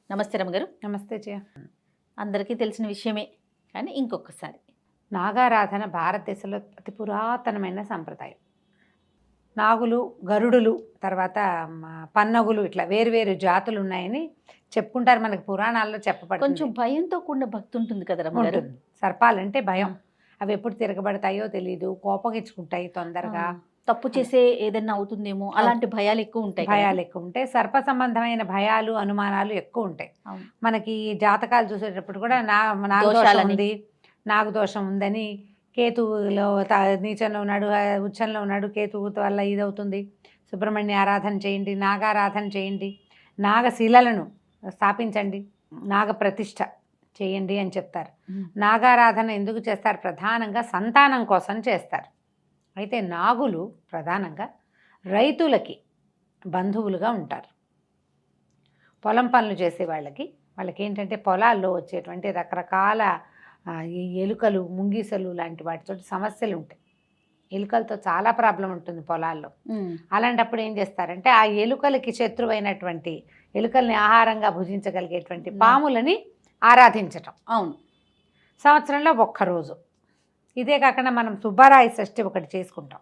నమస్తే రమగారు. నమస్తే జయ. అందరికీ తెలిసిన విషయమే, కానీ ఇంకొకసారి నాగారాధన భారతదేశంలో అతి పురాతనమైన సంప్రదాయం. నాగులు, గరుడులు, తర్వాత పన్నగులు, ఇట్లా వేరు జాతులు ఉన్నాయని చెప్పుకుంటారు. మనకి పురాణాల్లో చెప్పబడుతుంది. కొంచెం భయంతో కూడిన భక్తి ఉంటుంది కదా రమగారు. ఉంటుంది. సర్పాలంటే భయం. అవి ఎప్పుడు తిరగబడతాయో తెలియదు, కోపగించుకుంటాయి తొందరగా, తప్పు చేసే ఏదన్నా అవుతుందేమో అలాంటి భయాలు ఎక్కువ ఉంటాయి. భయాలు ఎక్కువ ఉంటాయి. సర్ప సంబంధమైన భయాలు, అనుమానాలు ఎక్కువ ఉంటాయి. మనకి జాతకాలు చూసేటప్పుడు కూడా నాగదోషం ఉంది, నాగదోషం ఉందని, కేతువులో నీచంలో ఉన్నాడు, ఉచ్చంలో ఉన్నాడు, కేతువు వల్ల ఇదవుతుంది, సుబ్రహ్మణ్య ఆరాధన చేయండి, నాగారాధన చేయండి, నాగశిలలను స్థాపించండి, నాగ ప్రతిష్ఠ చేయండి అని చెప్తారు. నాగారాధన ఎందుకు చేస్తారు? ప్రధానంగా సంతానం కోసం చేస్తారు. అయితే నాగులు ప్రధానంగా రైతులకి బంధువులుగా ఉంటారు. పొలం పనులు చేసే వాళ్ళకి ఏంటంటే పొలాల్లో వచ్చేటువంటి రకరకాల ఈ ఎలుకలు, ముంగీసలు లాంటి వాటితో సమస్యలు ఉంటాయి. ఎలుకలతో చాలా ప్రాబ్లం ఉంటుంది పొలాల్లో. అలాంటప్పుడు ఏం చేస్తారంటే ఆ ఎలుకలకి శత్రువైనటువంటి, ఎలుకల్ని ఆహారంగా భుజించగలిగేటువంటి పాములని ఆరాధించటం. అవును, సంవత్సరంలో ఒక్కరోజు. ఇదే కాకుండా మనం సుబ్బరాయ షష్ఠి ఒకటి చేసుకుంటాం,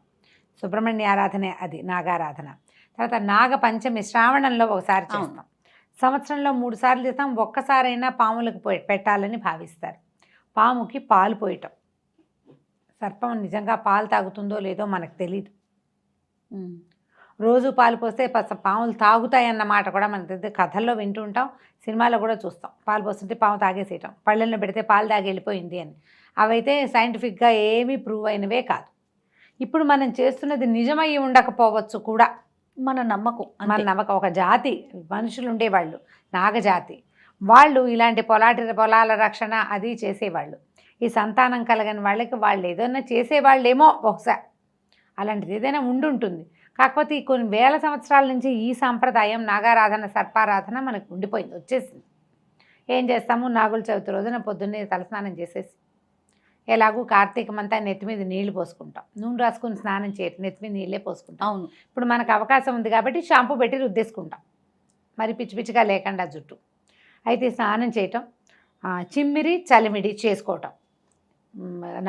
సుబ్రహ్మణ్య ఆరాధన, అది నాగారాధన. తర్వాత నాగ పంచమి శ్రావణంలో ఒకసారి చేస్తాం. సంవత్సరంలో 3 సార్లు చేస్తాం. ఒక్కసారైనా పాములకు పెట్టాలని భావిస్తారు. పాముకి పాలు పోయటం. సర్పం నిజంగా పాలు తాగుతుందో లేదో మనకు తెలియదు. రోజు పాలు పోస్తే పాములు తాగుతాయి అన్నమాట కూడా మనకు తెలియదు. కథల్లో వింటూ ఉంటాం, సినిమాలో కూడా చూస్తాం. పాలు పోస్తుంటే పాము తాగేసేయటం, పళ్ళెల్లో పెడితే పాలు తాగి వెళ్ళిపోయింది అని. అవైతే సైంటిఫిక్గా ఏమీ ప్రూవ్ అయినవే కాదు. ఇప్పుడు మనం చేస్తున్నది నిజమయ్యి ఉండకపోవచ్చు కూడా. మన నమ్మకం. ఒక జాతి మనుషులు ఉండేవాళ్ళు, నాగజాతి వాళ్ళు, ఇలాంటి పొలాల రక్షణ అది చేసేవాళ్ళు. ఈ సంతానం కలగని వాళ్ళకి వాళ్ళు ఏదైనా చేసేవాళ్ళేమో బహుశా, అలాంటిది ఏదైనా ఉండుంటుంది. కాకపోతే ఈ కొన్ని వేల సంవత్సరాల నుంచి ఈ సాంప్రదాయం నాగారాధన, సర్పారాధన మనకు ఉండిపోయింది, వచ్చేసింది. ఏం చేస్తాము? నాగుల చవితి రోజున పొద్దున్నే తలస్నానం చేసేసి, ఎలాగూ కార్తీకమంతా నెత్తి మీద నీళ్లు పోసుకుంటాం, నూనె రాసుకుని స్నానం చేయటం, నెత్తి మీద నీళ్ళే పోసుకుంటాం. అవును, ఇప్పుడు ఇప్పుడు మనకు అవకాశం ఉంది కాబట్టి షాంపూ పెట్టి రుద్దేసుకుంటాం, మరి పిచ్చిగా లేకుండా జుట్టు. అయితే స్నానం చేయటం, చిమ్మిరి చలిమిడి చేసుకోవటం.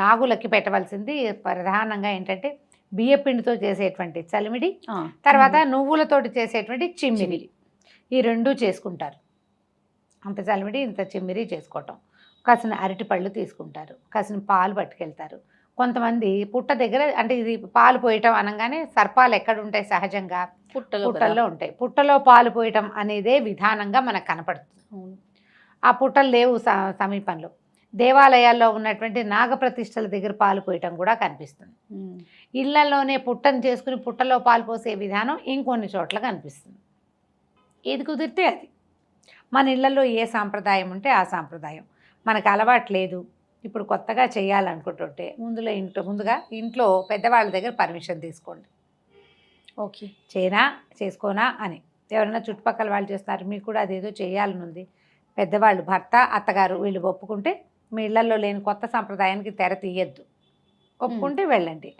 నాగులకి పెట్టవలసింది ప్రధానంగా ఏంటంటే బియ్యపిండితో చేసేటువంటి చలిమిడి, తర్వాత నువ్వులతోటి చేసేటువంటి చిమ్మిరి, ఈ రెండూ చేసుకుంటారు. అంత చలిమిడి, ఇంత చిమ్మిరి చేసుకోవటం. కాసిన అరటిపళ్ళు తీసుకుంటారు, కాసిన పాలు పట్టుకెళ్తారు. కొంతమంది పుట్ట దగ్గర, అంటే ఇది పాలు పోయటం అనగానే సర్పాలు ఎక్కడ ఉంటాయి? సహజంగా పుట్టల్లో ఉంటాయి. పుట్టలో పాలు పోయటం అనేదే విధానంగా మనకు కనపడుతుంది. ఆ పుట్టలు లేవు సమీపంలో. దేవాలయాల్లో ఉన్నటువంటి నాగప్రతిష్టల దగ్గర పాలు పోయటం కూడా కనిపిస్తుంది. ఇళ్లలోనే పుట్టను చేసుకుని పుట్టలో పాలు పోసే విధానం ఇంకొన్ని చోట్ల కనిపిస్తుంది. ఏది కుదిరితే అది. మన ఇళ్లలో ఏ సాంప్రదాయం ఉంటే ఆ సాంప్రదాయం. మనకు అలవాటు లేదు, ఇప్పుడు కొత్తగా చేయాలనుకుంటుంటే ముందుగా ఇంట్లో పెద్దవాళ్ళ దగ్గర పర్మిషన్ తీసుకోండి. ఓకే, చేసుకోనా అని. ఎవరైనా చుట్టుపక్కల వాళ్ళు చేస్తున్నారు, మీకు కూడా అదేదో చేయాలని ఉంది, పెద్దవాళ్ళు, భర్త, అత్తగారు వీళ్ళు ఒప్పుకుంటే మీ ఇళ్లలో లేని కొత్త సాంప్రదాయానికి తెర తీయద్దు, ఒప్పుకుంటే వెళ్ళండి.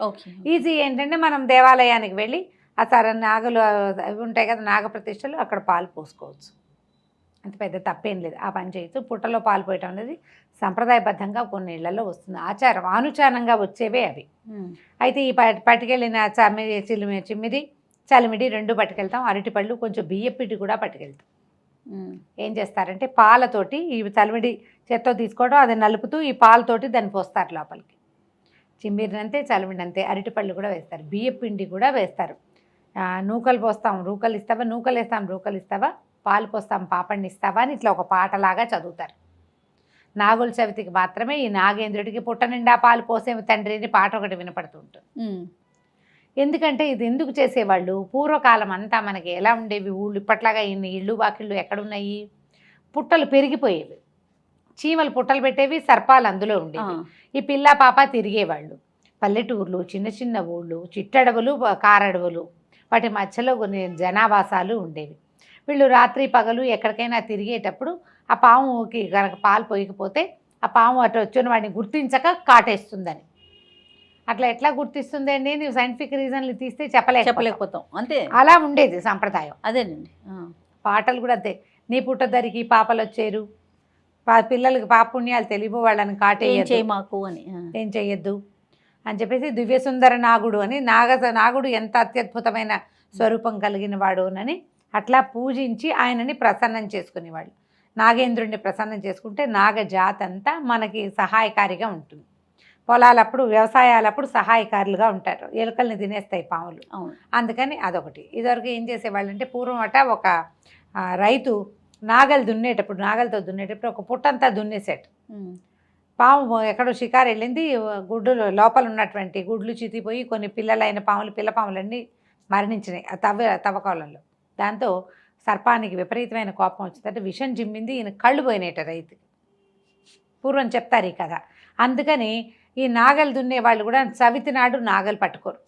ఈజీ ఏంటంటే మనం దేవాలయానికి వెళ్ళి ఆ నాగులు అవి ఉంటాయి కదా, నాగప్రతిష్టలు, అక్కడ పాలు పోసుకోవచ్చు. అంత పెద్ద తప్పేం లేదు, ఆ పని చేయొచ్చు. పుట్టలో పాలు పోయటం అనేది సంప్రదాయబద్ధంగా కొన్ని ఇళ్లలో వస్తుంది, ఆచారం, ఆనుచారంగా వచ్చేవే అవి. అయితే ఈ పట్టుకెళ్ళిన చిమ్మిది చలిమిడి రెండు పట్టుకెళ్తాం. అరటిపళ్ళు, కొంచెం బియ్యపిండి కూడా పట్టుకెళ్తాం. ఏం చేస్తారంటే పాలతోటి ఈ చలిమిడి చేత్తో తీసుకోవడం, అది నలుపుతూ ఈ పాలతోటి దాన్ని పోస్తారు లోపలికి. చిమ్మిరినంతే, చలిమిడి, అరటిపళ్ళు కూడా వేస్తారు, బియ్యపిండి కూడా వేస్తారు. నూకలు పోస్తాం, రూకలు ఇస్తావా, నూకలు వేస్తాం, రూకలు ఇస్తావా, పాలు పోస్తాం, పాపడిని ఇస్తావా అని ఇట్లా ఒక పాటలాగా చదువుతారు. నాగుల చవితికి మాత్రమే ఈ నాగేంద్రుడికి పుట్ట నిండా పాలు పోసే తండ్రి అని పాట ఒకటి వినపడుతుంటుంది. ఎందుకంటే ఇది ఎందుకు చేసేవాళ్ళు? పూర్వకాలం అంతా మనకి ఎలా ఉండేవి ఊళ్ళు, ఇప్పట్లాగా ఇన్ని ఇళ్ళు వాకిళ్ళు ఎక్కడున్నాయి? పుట్టలు పెరిగిపోయేవి, చీమలు పుట్టలు పెట్టేవి, సర్పాలు అందులో ఉండేవి. ఈ పిల్ల పాప తిరిగేవాళ్ళు. పల్లెటూర్లు, చిన్న ఊళ్ళు, చిట్టడవులు, కారడవులు, వాటి మధ్యలో కొన్ని జనావాసాలు ఉండేవి. వీళ్ళు రాత్రి పగలు ఎక్కడికైనా తిరిగేటప్పుడు ఆ పాముకి కనుక పాలు పోయకపోతే ఆ పాము అటు వచ్చిన వాడిని గుర్తించక కాటేస్తుందని. అట్లా ఎట్లా గుర్తిస్తుంది అండి? నువ్వు సైంటిఫిక్ రీజన్లు తీస్తే చెప్పలేకపోతాం, అంతే. అలా ఉండేది సాంప్రదాయం. అదేనండి. పాటలు కూడా అంతే. నీ పుట్టదరికి పాపలు వచ్చేరు, పిల్లలకి పాపుణ్యాలు తెలియవు, వాళ్ళని ఏం కాటేయద్దు, చేయి మాకు అని. ఏం చెయ్యొద్దు అని చెప్పేసి దివ్యసుందర నాగుడు అని నాగుడు ఎంత అత్యద్భుతమైన స్వరూపం కలిగిన వాడు అని అట్లా పూజించి ఆయనని ప్రసన్నం చేసుకునేవాళ్ళు. నాగేంద్రుడిని ప్రసన్నం చేసుకుంటే నాగజాతి అంతా మనకి సహాయకారిగా ఉంటుంది. పొలాలప్పుడు వ్యవసాయాలప్పుడు సహాయకారులుగా ఉంటారు, ఎలుకల్ని తినేస్తాయి పాములు. అందుకని అదొకటి. ఇదివరకు ఏం చేసేవాళ్ళు అంటే పూర్వం ఒక రైతు నాగలితో దున్నేటప్పుడు ఒక పుట్టంతా దున్నేసాడు. పాము ఎక్కడో షికారు వెళ్ళింది, గుడ్డులు లోపల ఉన్నటువంటి గుడ్లు చితిపోయి కొన్ని పిల్లలైన పిల్ల పాములన్నీ మరణించినాయి ఆ తవ్వకాలంలో. దాంతో సర్పానికి విపరీతమైన కోపం వచ్చిందంటే విషం జిమ్మింది, ఈయన కళ్ళు పోయినట్ట రైతుకి. పూర్వం చెప్తారు ఈ కథ. అందుకని ఈ నాగలు దున్నే వాళ్ళు కూడా చవితి నాడు నాగలు పట్టుకోరు,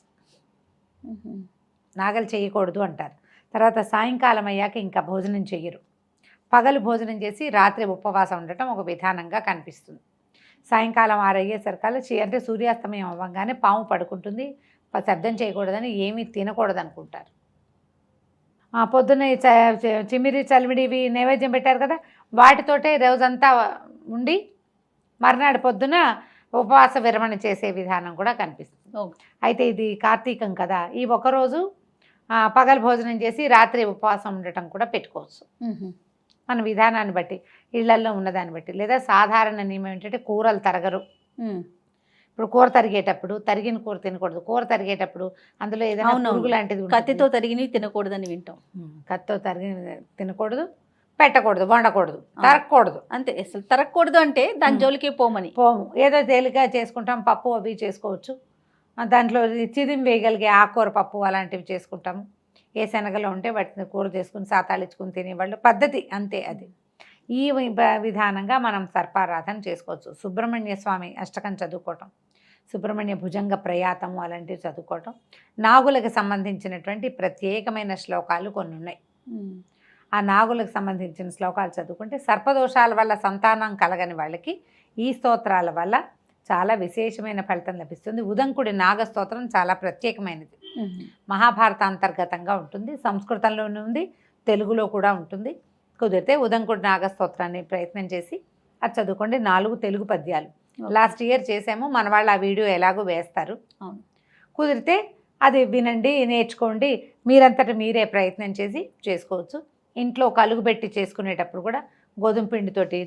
నాగలు చేయకూడదు అంటారు. తర్వాత సాయంకాలం అయ్యాక ఇంకా భోజనం చెయ్యరు. పగలు భోజనం చేసి రాత్రి ఉపవాసం ఉండటం ఒక విధానంగా కనిపిస్తుంది. సాయంకాలం 6 అయ్యేసరికల్లా అంటే సూర్యాస్తమయం అవ్వగానే పాము పడుకుంటుంది, శబ్దం చేయకూడదని, ఏమీ తినకూడదు అనుకుంటారు. పొద్దున్న చిమిరి చలిమిడి ఇవి నైవేద్యం పెట్టారు కదా, వాటితోటే రోజంతా ఉండి మర్నాడు పొద్దున ఉపవాస విరమణ చేసే విధానం కూడా కనిపిస్తుంది. అయితే ఇది కార్తీకం కదా, ఈ ఒకరోజు పగలు భోజనం చేసి రాత్రి ఉపవాసం ఉండటం కూడా పెట్టుకోవచ్చు మన విధానాన్ని బట్టి, ఇళ్లల్లో ఉన్నదాన్ని బట్టి. లేదా సాధారణ నియమం ఏంటంటే కూరలు తరగరు. ఇప్పుడు కూర తరిగేటప్పుడు తరిగిన కూర తినకూడదు. కూర తరిగేటప్పుడు అందులో ఏదైనా పురుగు లాంటిది కత్తితో తరిగినవి తినకూడదని వింటాం. కత్తితో తరిగిన తినకూడదు, పెట్టకూడదు, వండకూడదు, తరగకూడదు. అంతే, అసలు తరగకూడదు అంటే దాని జోలికి పోము. ఏదో తేలిక చేసుకుంటాం, పప్పు అవి చేసుకోవచ్చు. దాంట్లో చిదిం వేయగలిగే ఆకుకూర పప్పు అలాంటివి చేసుకుంటాము. ఏ శనగలో ఉంటే వాటిని కూర చేసుకుని సాతాళించుకుని తినేవాళ్ళు పద్ధతి అంతే. అది ఈ విధానంగా మనం సర్పారాధన చేసుకోవచ్చు. సుబ్రహ్మణ్య స్వామి అష్టకం చదువుకోవటం, సుబ్రహ్మణ్య భుజంగ ప్రయాతము అలాంటివి చదువుకోవటం, నాగులకు సంబంధించినటువంటి ప్రత్యేకమైన శ్లోకాలు కొన్ని ఉన్నాయి. ఆ నాగులకు సంబంధించిన శ్లోకాలు చదువుకుంటే సర్పదోషాల వల్ల సంతానం కలగని వాళ్ళకి ఈ స్తోత్రాల వల్ల చాలా విశేషమైన ఫలితం లభిస్తుంది. ఉదంకుడి నాగస్తోత్రం చాలా ప్రత్యేకమైనది, మహాభారత అంతర్గతంగా ఉంటుంది, సంస్కృతంలోనే ఉంది, తెలుగులో కూడా ఉంటుంది. కుదిరితే ఉదంకుడి నాగస్తోత్రాన్ని ప్రయత్నం చేసి అది చదువుకోండి. 4 తెలుగు పద్యాలు లాస్ట్ ఇయర్ చేసాము, మన వాళ్ళు ఆ వీడియో ఎలాగో వేస్తారు. కుదిరితే అది వినండి, నేర్చుకోండి, మీరంతటా మీరే ప్రయత్నం చేసి చేసుకోవచ్చు. ఇంట్లో కలుగు పెట్టి చేసుకునేటప్పుడు కూడా గోధుమ పిండితోటి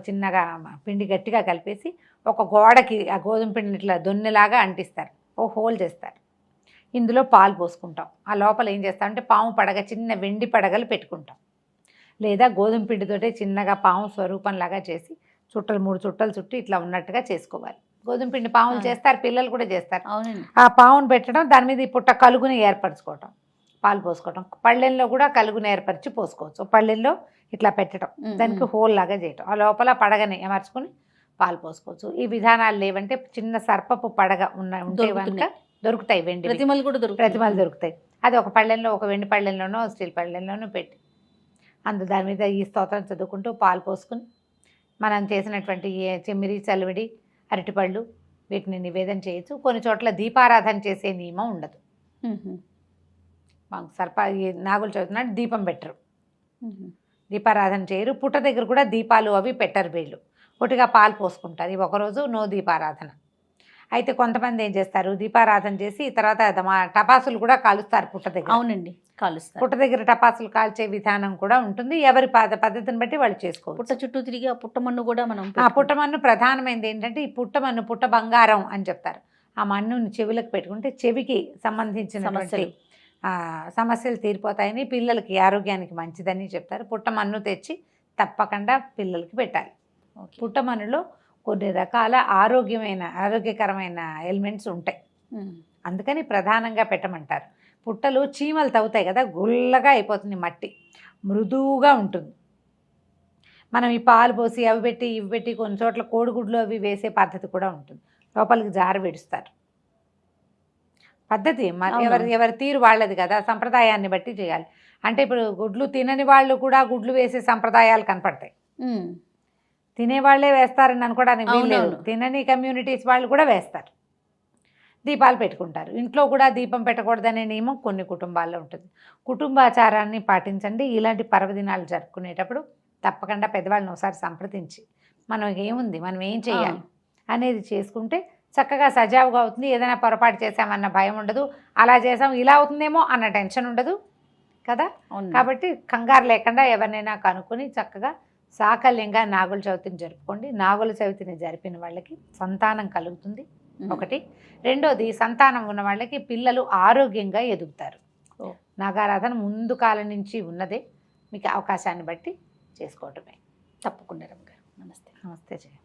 చిన్నగా పిండి గట్టిగా కలిపేసి ఒక గోడకి ఆ గోధుమ పిండిని ఇట్లా దొన్నెలాగా అంటిస్తారు, ఓ హోల్ చేస్తారు. ఇందులో పాలు పోసుకుంటాం. ఆ లోపల ఏం చేస్తామంటే పాము పడగ, చిన్న వెండి పడగలు పెట్టుకుంటాం. లేదా గోధుమ పిండితోటే చిన్నగా పాము స్వరూపంలాగా చేసి 3 చుట్టలు చుట్టి ఇట్లా ఉన్నట్టుగా చేసుకోవాలి. గోధుమ పిండి పాములు చేస్తారు, పిల్లలు కూడా చేస్తారు. ఆ పామును పెట్టడం, దాని మీద ఈ పుట్ట కలుగుని ఏర్పరచుకోవటం, పాలు పోసుకోవటం. పళ్ళెంలో కూడా కలుగుని ఏర్పరిచి పోసుకోవచ్చు. పళ్ళెంలో ఇట్లా పెట్టడం, దానికి హోల్ లాగా చేయటం, ఆ లోపల పడగని అమర్చుకుని పాలు పోసుకోవచ్చు. ఈ విధానాలు లేవంటే చిన్న సర్పపు పడగ ఉంటే కనుక దొరుకుతాయి, వెండి ప్రతిమలు కూడా దొరుకుతాయి. అది ఒక పళ్ళెంలో, ఒక వెండి పళ్ళెంలోనో స్టీల్ పళ్ళెంలోనో పెట్టి దాని మీద ఈ స్తోత్రం చదువుకుంటూ పాలు పోసుకుని మనం చేసినటువంటి చెమ్మిరి, చలివిడి, అరటిపళ్ళు వీటిని నివేదన చేయొచ్చు. కొన్ని చోట్ల దీపారాధన చేసే నియమం ఉండదు. నాగులు చదువుతున్నాడు దీపం పెట్టరు, దీపారాధన చేయరు. పుట్ట దగ్గర కూడా దీపాలు అవి పెట్టరు వీళ్ళు, ఒట్టిగా పాలు పోసుకుంటారు. ఇవి ఒకరోజు నో దీపారాధన. అయితే కొంతమంది ఏం చేస్తారు, దీపారాధన చేసి తర్వాత టపాసులు కూడా కాలుస్తారు పుట్ట దగ్గర. అవునండి, కాలుస్తారు. పుట్ట దగ్గర టపాసులు కాల్చే విధానం కూడా ఉంటుంది. ఎవరి పద్ధతిని బట్టి వాళ్ళు చేసుకోవచ్చు. పుట్ట చుట్టూ తిరిగి ఆ పుట్టమన్ను కూడా మనం పుట్టమన్ను ప్రధానమైనది ఏంటంటే ఈ పుట్టమన్ను, పుట్ట బంగారం అని చెప్తారు. ఆ మన్నుని చెవులకు పెట్టుకుంటే చెవికి సంబంధించిన సమస్యలు తీరిపోతాయని, పిల్లలకి ఆరోగ్యానికి మంచిదని చెప్తారు. పుట్టమన్ను తెచ్చి తప్పకుండా పిల్లలకి పెట్టాలి. పుట్టమన్నులో కొన్ని రకాల ఆరోగ్యకరమైన ఎలిమెంట్స్ ఉంటాయి, అందుకని ప్రధానంగా పెట్టమంటారు. పుట్టలు చీమలు తవ్వుతాయి కదా, గుల్లగా అయిపోతుంది మట్టి, మృదువుగా ఉంటుంది. మనం ఈ పాలు పోసి అవి పెట్టి ఇవి పెట్టి కొన్ని చోట్ల కోడిగుడ్లు అవి వేసే పద్ధతి కూడా ఉంటుంది. లోపలికి జారు విడుస్తారు. పద్ధతి ఎవరి తీరు వాళ్ళది కదా, సంప్రదాయాన్ని బట్టి చేయాలి. అంటే ఇప్పుడు గుడ్లు తినని వాళ్ళు కూడా గుడ్లు వేసే సంప్రదాయాలు కనపడతాయి. తినేవాళ్లే వేస్తారని అనుకోవడానికి వీల్లేదు, తినని కమ్యూనిటీస్ వాళ్ళు కూడా వేస్తారు. దీపాలు పెట్టుకుంటారు. ఇంట్లో కూడా దీపం పెట్టకూడదనే నియమం కొన్ని కుటుంబాల్లో ఉంటుంది. కుటుంబాచారాన్ని పాటించండి. ఇలాంటి పర్వదినాలు జరుపుకునేటప్పుడు తప్పకుండా పెద్దవాళ్ళని ఒకసారి సంప్రదించి మనం ఏముంది, మనం ఏం చేయాలి అనేది చేసుకుంటే చక్కగా సజావుగా అవుతుంది. ఏదైనా పొరపాటు చేసామన్న భయం ఉండదు. అలా చేసాం ఇలా అవుతుందేమో అన్న టెన్షన్ ఉండదు కదా. కాబట్టి కంగారు లేకుండా ఎవరినైనా కనుక్కొని చక్కగా సాకల్యంగా నాగుల చవితిని జరుపుకోండి. నాగుల చవితిని జరిపిన వాళ్ళకి సంతానం కలుగుతుంది ఒకటి. రెండోది, సంతానం ఉన్న వాళ్ళకి పిల్లలు ఆరోగ్యంగా ఎదుగుతారు. నాగారాధన ముందు కాలం నుంచి ఉన్నదే. మీకు అవకాశాన్ని బట్టి చేసుకోవటమే. తప్పకుండా రమ్మగారు. నమస్తే. నమస్తే జయ.